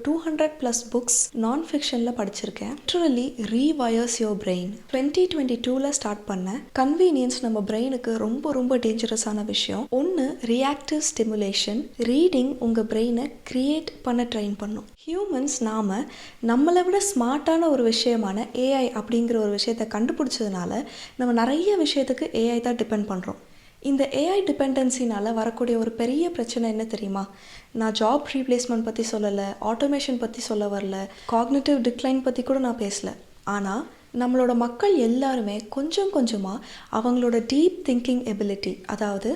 200 plus books non-fictionல படிச்சிருக்கேன். Literally rewires your brain. 2022ல start பண்ண கன்வீனியன்ஸ் நம்ம பிரெயினுக்கு ரொம்ப ரொம்ப டேஞ்சரஸான விஷயம். ஒன்று ரியாக்டிவ் ஸ்டிமுலேஷன். ரீடிங் உங்கள் பிரெயினை கிரியேட் பண்ண ட்ரெயின் பண்ணும். ஹியூமன்ஸ் நம்மளை விட ஸ்மார்ட்டான ஒரு விஷயமான ஏஐ அப்படிங்கிற ஒரு விஷயத்தை கண்டுபிடிச்சதுனால நம்ம நிறைய விஷயத்துக்கு ஏஐ தான் டிபெண்ட் பண்ணுறோம். இந்த ஏஐ டிபெண்டன்சினால் வரக்கூடிய ஒரு பெரிய பிரச்சனை என்ன தெரியுமா? நான் ஜாப் ரீப்ளேஸ்மெண்ட் பற்றி சொல்லலை, ஆட்டோமேஷன் பற்றி சொல்ல வரல, காக்னிட்டிவ் டிக்ளைன் பற்றி கூட நான் பேசலை. ஆனால் நம்மளோட மக்கள் எல்லாருமே கொஞ்சம் கொஞ்சமாக அவங்களோட டீப் திங்கிங் எபிலிட்டி, அதாவது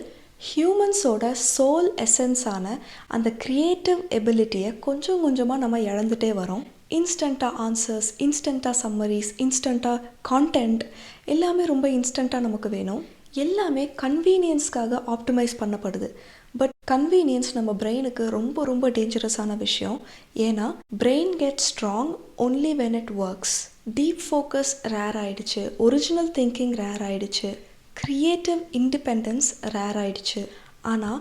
ஹியூமன்ஸோட சோல் எசன்ஸான அந்த க்ரியேட்டிவ் எபிலிட்டியை கொஞ்சம் கொஞ்சமாக நம்ம இழந்துகிட்டே வரோம். இன்ஸ்டண்ட்டாக ஆன்சர்ஸ், இன்ஸ்டண்ட்டாக சம்மரிஸ், இன்ஸ்டண்ட்டாக கான்டென்ட் எல்லாமே ரொம்ப இன்ஸ்டண்ட்டாக நமக்கு வேணும். எல்லாமே கன்வீனியன்ஸ்க்காக ஆப்டிமைஸ் பண்ணப்படுது. பட் கன்வீனியன்ஸ் நம்ம பிரெயினுக்கு ரொம்ப ரொம்ப டேஞ்சரஸான விஷயம். ஏன்னா brain get strong only when it works. Deep focus rare ஆகிடுச்சு, ஒரிஜினல் திங்கிங் ரேர் ஆகிடுச்சு, க்ரியேட்டிவ் இண்டிபெண்டன்ஸ் ரேர் ஆகிடுச்சு. ஆனால்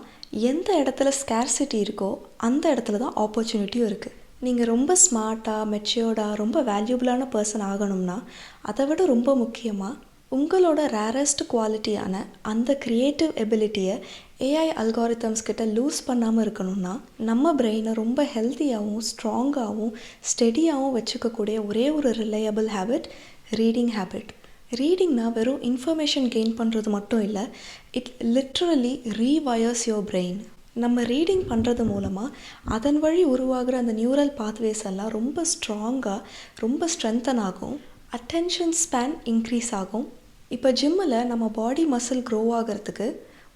எந்த இடத்துல ஸ்கேர்சிட்டி இருக்கோ அந்த இடத்துல தான் ஆப்பர்ச்சுனிட்டியும் இருக்குது. நீங்கள் ரொம்ப ஸ்மார்ட்டாக, மெச்சூர்டாக, ரொம்ப வேல்யூபிளான பர்சன் ஆகணும்னா அதை விட ரொம்ப முக்கியமாக உங்களோட ரேரஸ்ட் குவாலிட்டியான அந்த க்ரியேட்டிவ் எபிலிட்டியை ஏஐ அல்காரிதம்ஸ் கிட்ட லூஸ் பண்ணாமல் இருக்கணும்னா நம்ம பிரெயினை ரொம்ப ஹெல்த்தியாகவும் ஸ்ட்ராங்காகவும் ஸ்டெடியாகவும் வச்சுக்கக்கூடிய ஒரே ஒரு ரிலையபிள் ஹேபிட் ரீடிங் ஹேபிட். ரீடிங்னா வெறும் இன்ஃபர்மேஷன் கெயின் பண்ணுறது மட்டும் இல்லை, இட் லிட்ரலி ரீவயர்ஸ் யோர் பிரெயின். நம்ம ரீடிங் பண்ணுறது மூலமாக அதன் வழி உருவாகிற அந்த நியூரல் பாத்வேஸ் எல்லாம் ரொம்ப ஸ்ட்ராங்காக, ரொம்ப ஸ்ட்ரென்தன் ஆகும். அட்டென்ஷன் ஸ்பேன் இன்க்ரீஸ் ஆகும். இப்போ ஜிம்மில் நம்ம பாடி மசில் க்ரோ ஆகிறதுக்கு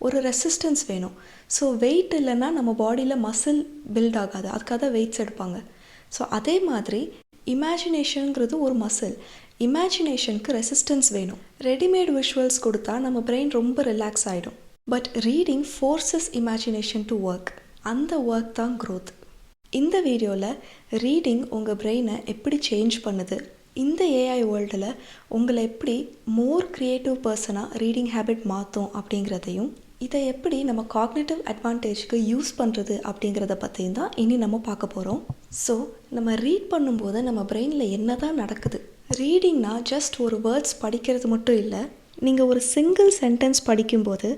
ஒரு ரெசிஸ்டன்ஸ் வேணும். ஸோ வெயிட் இல்லைன்னா நம்ம பாடியில் மசில் பில்ட் ஆகாது, அதுக்காக தான் வெயிட்ஸ் எடுப்பாங்க. ஸோ அதே மாதிரி இமேஜினேஷனுங்கிறது ஒரு மசில். இமேஜினேஷனுக்கு ரெசிஸ்டன்ஸ் வேணும். ரெடிமேட் விஷுவல்ஸ் கொடுத்தா நம்ம பிரெயின் ரொம்ப ரிலாக்ஸ் ஆகிடும். But reading forces imagination to work. அந்த ஒர்க் தான் க்ரோத். இந்த வீடியோவில் ரீடிங் உங்கள் பிரெயினை எப்படி சேஞ்ச் பண்ணுது, இந்த ஏஐ வேர்ல்டில் உங்களை எப்படி மோர் க்ரியேட்டிவ் பர்சனாக ரீடிங் ஹேபிட் மாற்றும் அப்படிங்கிறதையும், இதை எப்படி நம்ம காக்னிட்டிவ் அட்வான்டேஜ்க்கு யூஸ் பண்ணுறது அப்படிங்கிறத பற்றியும் தான் இனி நம்ம பார்க்க போகிறோம். ஸோ நம்ம ரீட் பண்ணும்போது நம்ம பிரெயினில் என்ன தான் நடக்குது? ரீடிங்னா ஜஸ்ட் ஒரு வேர்ட்ஸ் படிக்கிறது மட்டும் இல்லை. நீங்கள் ஒரு சிங்கிள் சென்டென்ஸ் படிக்கும்போது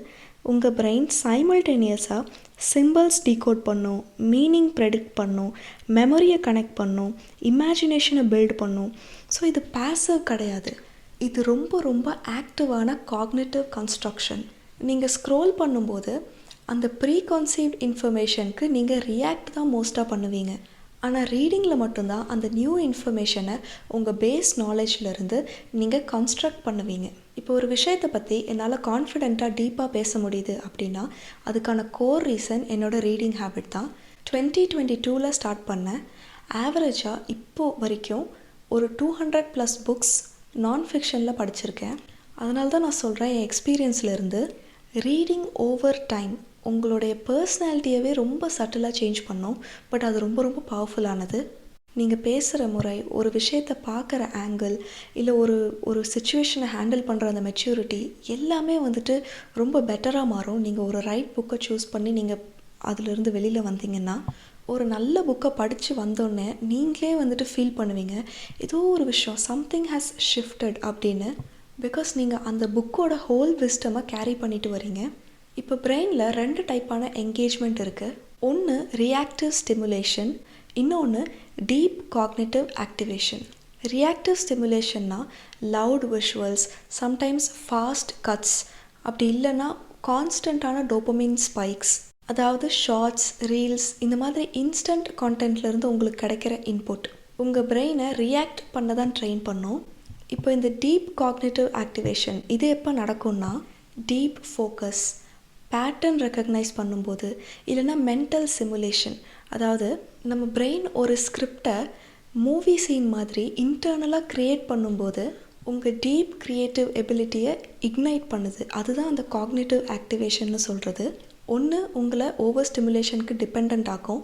உங்கள் பிரெயின் சைமல்டேனியஸாக சிம்பிள்ஸ் டீகோட் பண்ணும், மீனிங் ப்ரெடிக்ட் பண்ணும், மெமரியை கனெக்ட் பண்ணும், இமேஜினேஷனை பில்ட் பண்ணும். ஸோ இது பேசிவ் கிடையாது, இது ரொம்ப ரொம்ப ஆக்டிவான காக்னிட்டிவ் கன்ஸ்ட்ரக்ஷன். நீங்கள் ஸ்க்ரோல் பண்ணும்போது அந்த ப்ரீ கான்சீவ்ட் இன்ஃபர்மேஷனுக்கு நீங்கள் ரியாக்ட் தான் மோஸ்ட்டாக பண்ணுவீங்க. ஆனால் ரீடிங்கில் மட்டும்தான் அந்த நியூ இன்ஃபர்மேஷனை உங்கள் பேஸ் நாலேஜ்லேருந்து நீங்கள் கன்ஸ்ட்ரக்ட் பண்ணுவீங்க. இப்போ ஒரு விஷயத்தை பற்றி என்னால் கான்ஃபிடெண்ட்டாக டீப்பாக பேச முடியுது அப்படின்னா அதுக்கான கோர் ரீசன் என்னோடய ரீடிங் ஹேபிட் தான். 2022ல் ஸ்டார்ட் பண்ண ஆவரேஜாக இப்போது வரைக்கும் ஒரு 200 plus புக்ஸ் நான் ஃபிக்ஷனில் படிச்சிருக்கேன். அதனால தான் நான் சொல்கிறேன், என் எக்ஸ்பீரியன்ஸ்லேருந்து ரீடிங் ஓவர் டைம் உங்களுடைய பர்சனாலிட்டியவே ரொம்ப சட்டிலாக சேஞ்ச் பண்ணோம். பட் அது ரொம்ப ரொம்ப பவர்ஃபுல்லானது. நீங்கள் பேசுகிற முறை, ஒரு விஷயத்தை பார்க்குற ஆங்கிள், இல்லை ஒரு சுச்சுவேஷனை ஹேண்டில் பண்ணுற அந்த மெச்சூரிட்டி எல்லாமே ரொம்ப பெட்டராக மாறும். நீங்கள் ஒரு ரைட் புக்கை சூஸ் பண்ணி நீங்கள் அதிலிருந்து வெளியில் வந்தீங்கன்னா, ஒரு நல்ல புக்கை படித்து வந்தோடனே நீங்களே ஃபீல் பண்ணுவீங்க, ஏதோ ஒரு விஷயம் சம்திங் ஹேஸ் ஷிஃப்டட் அப்படின்னு. பிகாஸ் நீங்கள் அந்த புக்கோட ஹோல் விஸ்டமை கேரி பண்ணிட்டு வரீங்க. இப்போ பிரெயினில் 2 டைப்பான என்கேஜ்மெண்ட் இருக்குது. ஒன்று ரியாக்டிவ் ஸ்டிமுலேஷன், இன்னொன்று டீப் காக்னிட்டிவ் ஆக்டிவேஷன். ரியாக்டிவ் ஸ்டிமுலேஷன்னா loud visuals, sometimes fast cuts, அப்படி இல்லைன்னா கான்ஸ்டண்ட்டான டோபமைன் ஸ்பைக்ஸ், அதாவது ஷார்ட்ஸ், ரீல்ஸ், இந்த மாதிரி இன்ஸ்டன்ட் கான்டென்ட்லேருந்து உங்களுக்கு கிடைக்கிற இன்புட் உங்கள் பிரெயினை ரியாக்ட் பண்ண தான் ட்ரெயின் பண்ணும். இப்போ இந்த டீப் காக்னிட்டிவ் ஆக்டிவேஷன் இது எப்போ நடக்கும்னா, டீப் ஃபோக்கஸ், பேட்டர்ன் ரெக்கக்னைஸ் பண்ணும்போது, இல்லைன்னா மென்டல் சிமுலேஷன், அதாவது நம்ம பிரெயின் ஒரு ஸ்கிரிப்டை மூவி சீன் மாதிரி இன்டர்னலாக க்ரியேட் பண்ணும்போது உங்கள் டீப் க்ரியேட்டிவ் எபிலிட்டியை இக்னைட் பண்ணுது. அதுதான் அந்த காக்னிட்டிவ் ஆக்டிவேஷன்னு சொல்கிறது. ஒன்று உங்களை ஓவர் ஸ்டிமுலேஷனுக்கு டிபெண்ட் ஆகும்,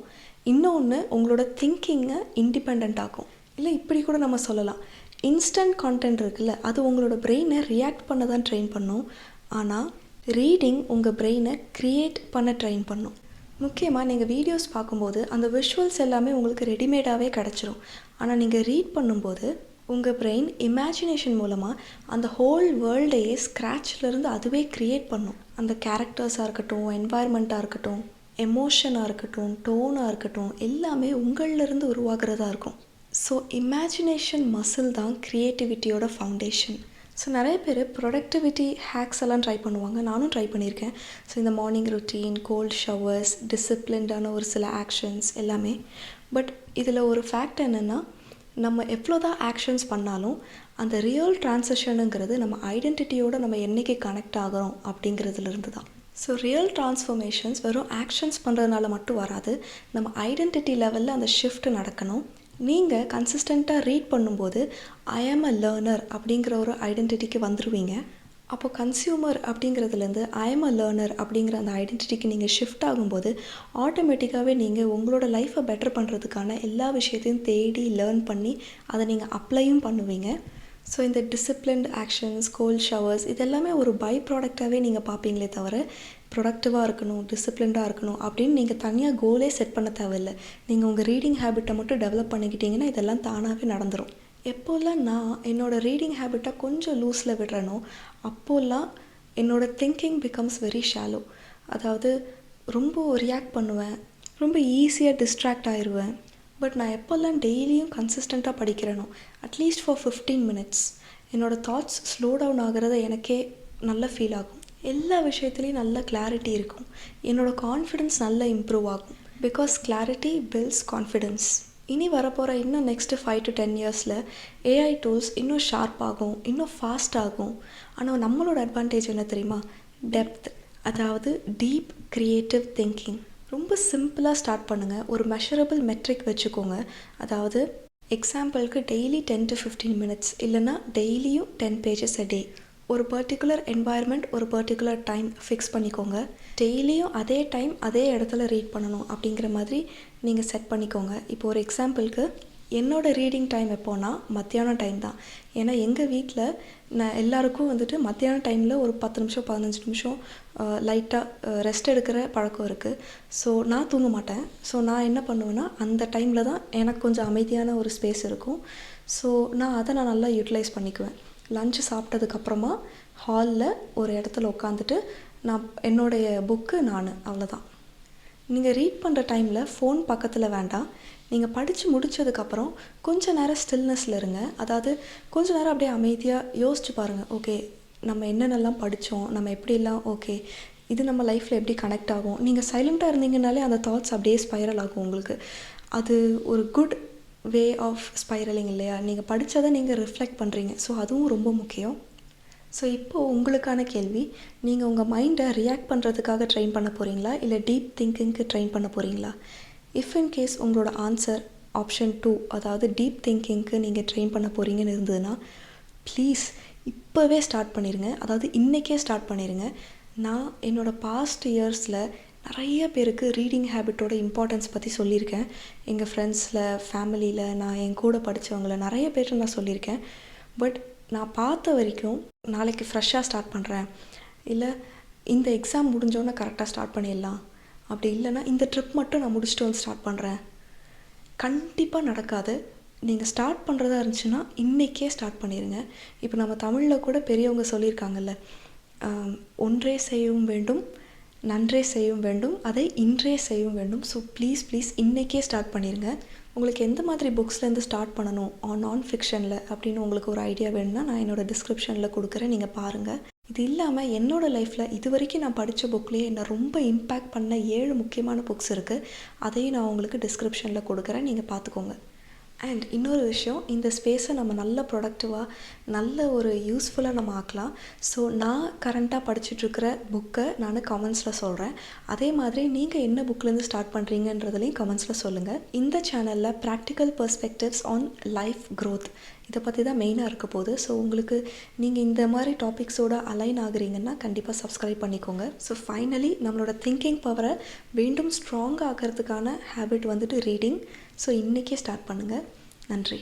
இன்னொன்று உங்களோட திங்கிங்கை இண்டிபெண்ட் ஆகும். இல்லை இப்படி கூட நம்ம சொல்லலாம், இன்ஸ்டன்ட் கான்டென்ட் இருக்குல்ல, அது உங்களோட பிரெயினை ரியாக்ட் பண்ண தான் ட்ரெயின் பண்ணும். ஆனால் ரீடிங் உங்கள் பிரெயினை க்ரியேட் பண்ண ட்ரெயின் பண்ணும். முக்கியமாக நீங்கள் வீடியோஸ் பார்க்கும்போது அந்த விஷுவல்ஸ் எல்லாமே உங்களுக்கு ரெடிமேடாகவே கிடச்சிரும். ஆனால் நீங்கள் ரீட் பண்ணும்போது உங்கள் பிரெயின் இமேஜினேஷன் மூலமாக அந்த ஹோல் வேர்ல்டையே ஸ்க்ராட்ச்லேருந்து அதுவே க்ரியேட் பண்ணும். அந்த கேரக்டர்ஸாக இருக்கட்டும், என்வாயர்மெண்ட்டாக இருக்கட்டும், எமோஷனாக இருக்கட்டும், டோனாக இருக்கட்டும், எல்லாமே உங்களிலிருந்து உருவாகிறதா இருக்கும். ஸோ இமேஜினேஷன் மசில் தான் க்ரியேட்டிவிட்டியோட ஃபவுண்டேஷன். ஸோ நிறைய பேர் ப்ரொடக்டிவிட்டி ஹேக்ஸ் எல்லாம் ட்ரை பண்ணுவாங்க. நானும் ட்ரை பண்ணியிருக்கேன். ஸோ இந்த மார்னிங் ரொட்டீன், கோல்ட் ஷவர்ஸ், டிசிப்ளின்டான ஒரு சில ஆக்ஷன்ஸ் எல்லாமே. பட் இதில் ஒரு ஃபேக்ட் என்னென்னா, நம்ம எவ்வளோ தான் ஆக்ஷன்ஸ் பண்ணாலும் அந்த ரியல் ட்ரான்சிஷனுங்கிறது நம்ம ஐடென்டிட்டியோடு நம்ம என்றைக்கு கனெக்ட் ஆகிறோம் அப்படிங்கிறதுலேருந்து தான். ஸோ ரியல் ட்ரான்ஸ்ஃபர்மேஷன்ஸ் வெறும் ஆக்ஷன்ஸ் பண்ணுறதுனால மட்டும் வராது. நம்ம ஐடென்டிட்டி லெவலில் அந்த ஷிஃப்ட் நடக்கணும். நீங்கள் கன்சிஸ்டண்ட்டாக ரீட் பண்ணும்போது ஐ ஆம் அ லேர்னர் அப்படிங்கிற ஒரு ஐடென்டிட்டிக்கு வந்துடுவீங்க. அப்போது கன்சியூமர் அப்படிங்கிறதுலேருந்து ஐ ஆம் அ லேர்னர் அப்படிங்கிற அந்த ஐடென்டிட்டிக்கு நீங்கள் ஷிஃப்ட் ஆகும்போது ஆட்டோமேட்டிக்காகவே நீங்கள் உங்களோட லைஃப்பை பெட்டர் பண்ணுறதுக்கான எல்லா விஷயத்தையும் தேடி லேர்ன் பண்ணி அதை நீங்கள் அப்ளையும் பண்ணுவீங்க. ஸோ இந்த டிசிப்ளின்ட் ஆக்ஷன்ஸ், கோல்ட் ஷவர்ஸ் இதெல்லாமே ஒரு பை ப்ராடக்டாகவே நீங்கள் பார்ப்பீங்களே தவிர ப்ரொடக்டிவாக இருக்கணும், டிசிப்ளின்டாக இருக்கணும் அப்படின்னு நீங்கள் தனியாக கோலே செட் பண்ண தேவையில்லை. நீங்கள் உங்கள் ரீடிங் ஹேபிட்டை மட்டும் டெவலப் பண்ணிக்கிட்டிங்கன்னா இதெல்லாம் தானாகவே நடந்துடும். எப்போல்லாம் நான் என்னோடய ரீடிங் ஹேபிட்டை கொஞ்சம் லூஸில் விடுறேனோ அப்போல்லாம் என்னோடய திங்கிங் பிகம்ஸ் வெரி ஷாலோ. அதாவது ரொம்ப ரியாக்ட் பண்ணுவேன், ரொம்ப ஈஸியாக டிஸ்ட்ராக்ட் ஆயிடுவேன். பட் நான் எப்போல்லாம் டெய்லியும் கன்சிஸ்டண்ட்டாக படிக்கிறேனோ அட்லீஸ்ட் ஃபார் 15 minutes என்னோடய தாட்ஸ் ஸ்லோ டவுன் ஆகிறத எனக்கே நல்லா ஃபீல் ஆகும். எல்லா விஷயத்துலேயும் நல்ல கிளாரிட்டி இருக்கும். என்னோடய கான்ஃபிடென்ஸ் நல்லா இம்ப்ரூவ் ஆகும். Because clarity builds confidence. இனி வரப்போகிற இன்னும் நெக்ஸ்ட்டு 5 to 10 yearsல ஏஐ டூல்ஸ் இன்னும் ஷார்ப் ஆகும், இன்னும் ஃபாஸ்ட் ஆகும். ஆனால் நம்மளோட அட்வான்டேஜ் என்ன தெரியுமா? டெப்த், அதாவது டீப் க்ரியேட்டிவ் திங்கிங். ரொம்ப சிம்பிளாக ஸ்டார்ட் பண்ணுங்கள். ஒரு மெஷரபிள் மெட்ரிக் வச்சுக்கோங்க. அதாவது எக்ஸாம்பிளுக்கு டெய்லி 10 to 15 minutes இல்லைனா டெய்லியும் 10 pages a day. ஒரு பர்டிகுலர் என்வாயர்மெண்ட், ஒரு பர்டிகுலர் டைம் ஃபிக்ஸ் பண்ணிக்கோங்க. டெய்லியும் அதே டைம் அதே இடத்துல ரீட் பண்ணணும் அப்படிங்கிற மாதிரி நீங்கள் செட் பண்ணிக்கோங்க. இப்போ ஒரு எக்ஸாம்பிளுக்கு என்னோடய ரீடிங் டைம் எப்போனா மத்தியானம் டைம் தான். ஏன்னா எங்கள் வீட்டில் நான் எல்லாருக்கும் வந்துட்டு மத்தியான டைமில் ஒரு 10 நிமிஷம் 15 நிமிஷம் லைட்டாக ரெஸ்ட் எடுக்கிற பழக்கம் இருக்குது. ஸோ நான் தூங்க மாட்டேன். ஸோ நான் என்ன பண்ணுவேன்னா அந்த டைமில் தான் எனக்கு கொஞ்சம் அமைதியான ஒரு ஸ்பேஸ் இருக்கும். ஸோ நான் நல்லா யூட்டிலைஸ் பண்ணிக்குவேன். லஞ்சு சாப்பிட்டதுக்கப்புறமா ஹாலில் ஒரு இடத்துல உட்காந்துட்டு நான் என்னுடைய புக்கு அவ்வளோதான். நீங்கள் ரீட் பண்ணுற டைமில் ஃபோன் பக்கத்தில் வேண்டாம். நீங்கள் படித்து முடித்ததுக்கப்புறம் கொஞ்சம் நேரம் ஸ்டில்னஸில் இருங்க. அதாவது கொஞ்சம் நேரம் அப்படியே அமைதியாக யோசிச்சு பாருங்கள். ஓகே, நம்ம என்னென்னலாம் படித்தோம், நம்ம எப்படிலாம், ஓகே இது நம்ம லைஃப்பில் எப்படி கனெக்ட் ஆகும். நீங்கள் சைலண்ட்டாக இருந்தீங்கனாலே அந்த தாட்ஸ் அப்படியே ஸ்பைரல் ஆகும் உங்களுக்கு. அது ஒரு குட் வே ஆஃப் ஸ்பைரலிங் இல்லையா? நீங்கள் படித்ததை நீங்கள் ரிஃப்ளெக்ட் பண்ணுறீங்க. ஸோ அதுவும் ரொம்ப முக்கியம். ஸோ இப்போது உங்களுக்கான கேள்வி, நீங்கள் உங்கள் மைண்டை ரியாக்ட் பண்ணுறதுக்காக ட்ரெயின் பண்ண போகிறீங்களா இல்லை டீப் திங்கிங்க்கு ட்ரெயின் பண்ண போகிறீங்களா? இஃப் இன் கேஸ் உங்களோட ஆன்சர் ஆப்ஷன் 2, அதாவது டீப் திங்கிங்க்கு நீங்கள் ட்ரெயின் பண்ண போகிறீங்கன்னு இருந்ததுன்னா ப்ளீஸ் இப்போவே ஸ்டார்ட் பண்ணிடுங்க. அதாவது இன்றைக்கே ஸ்டார்ட் பண்ணிடுங்க. நான் என்னோடய பாஸ்ட் இயர்ஸில் நிறைய பேருக்கு ரீடிங் ஹேபிட்டோட இம்பார்ட்டன்ஸ் பற்றி சொல்லியிருக்கேன். எங்கள் ஃப்ரெண்ட்ஸில், ஃபேமிலியில், நான் என் கூட படித்தவங்கள நிறைய பேர்கிட்ட நான் சொல்லியிருக்கேன். பட் நான் பார்த்த வரைக்கும் நாளைக்கு ஃப்ரெஷ்ஷாக ஸ்டார்ட் பண்ணுறேன், இல்லை இந்த எக்ஸாம் முடிஞ்சோன்னே கரெக்டாக ஸ்டார்ட் பண்ணிடலாம், அப்படி இல்லைன்னா இந்த ட்ரிப் மட்டும் நான் முடிச்சுட்டு வந்து ஸ்டார்ட் பண்ணுறேன், கண்டிப்பாக நடக்காது. நீங்கள் ஸ்டார்ட் பண்ணுறதா இருந்துச்சுன்னா இன்றைக்கே ஸ்டார்ட் பண்ணிடுங்க. இப்போ நம்ம தமிழில் கூட பெரியவங்க சொல்லியிருக்காங்கல்ல, ஒன்றே செய்யவும் வேண்டும், நன்றே செய்யவும் வேண்டும், அதை இன்றே செய்யவும் வேண்டும். ஸோ ப்ளீஸ் இன்றைக்கே ஸ்டார்ட் பண்ணிடுங்க. உங்களுக்கு எந்த மாதிரி புக்ஸ்லேருந்து ஸ்டார்ட் பண்ணணும் நான் ஃபிக்ஷனில் அப்படின்னு உங்களுக்கு ஒரு ஐடியா வேணும்னா நான் என்னோடய டிஸ்கிரிப்ஷனில் கொடுக்குறேன், நீங்கள் பாருங்கள். இது இல்லாமல் என்னோடய லைஃப்பில் இது வரைக்கும் நான் படித்த புக்லேயே என்னை ரொம்ப இம்பேக்ட் பண்ண 7 முக்கியமான புக்ஸ் இருக்குது. அதையும் நான் உங்களுக்கு டிஸ்கிரிப்ஷனில் கொடுக்குறேன், நீங்கள் பார்த்துக்கோங்க. அண்ட் இன்னொரு விஷயம், இந்த ஸ்பேஸை நம்ம நல்ல ப்ரொடக்டிவாக நல்ல ஒரு யூஸ்ஃபுல்லாக நம்ம ஆக்கலாம். ஸோ நான் கரண்ட்டாக படிச்சுட்ருக்கிற புக்கை நான் கமெண்ட்ஸில் சொல்கிறேன். அதே மாதிரி நீங்கள் என்ன புக்லேருந்து ஸ்டார்ட் பண்ணுறீங்கன்றதுலையும் கமெண்ட்ஸில் சொல்லுங்கள். இந்த சேனலில் practical perspectives on life growth இதை பற்றி தான் மெயினாக இருக்க போகுது. ஸோ உங்களுக்கு நீங்கள் இந்த மாதிரி டாபிக்ஸோட அலைன் ஆகுறீங்கன்னா கண்டிப்பாக சப்ஸ்கிரைப் பண்ணிக்கோங்க. ஸோ ஃபைனலி நம்மளோட திங்கிங் பவரை மீண்டும் ஸ்ட்ராங் ஆகிறதுக்கான ஹேபிட் வந்துட்டு ரீடிங். ஸோ இன்றைக்கே ஸ்டார்ட் பண்ணுங்கள். நன்றி.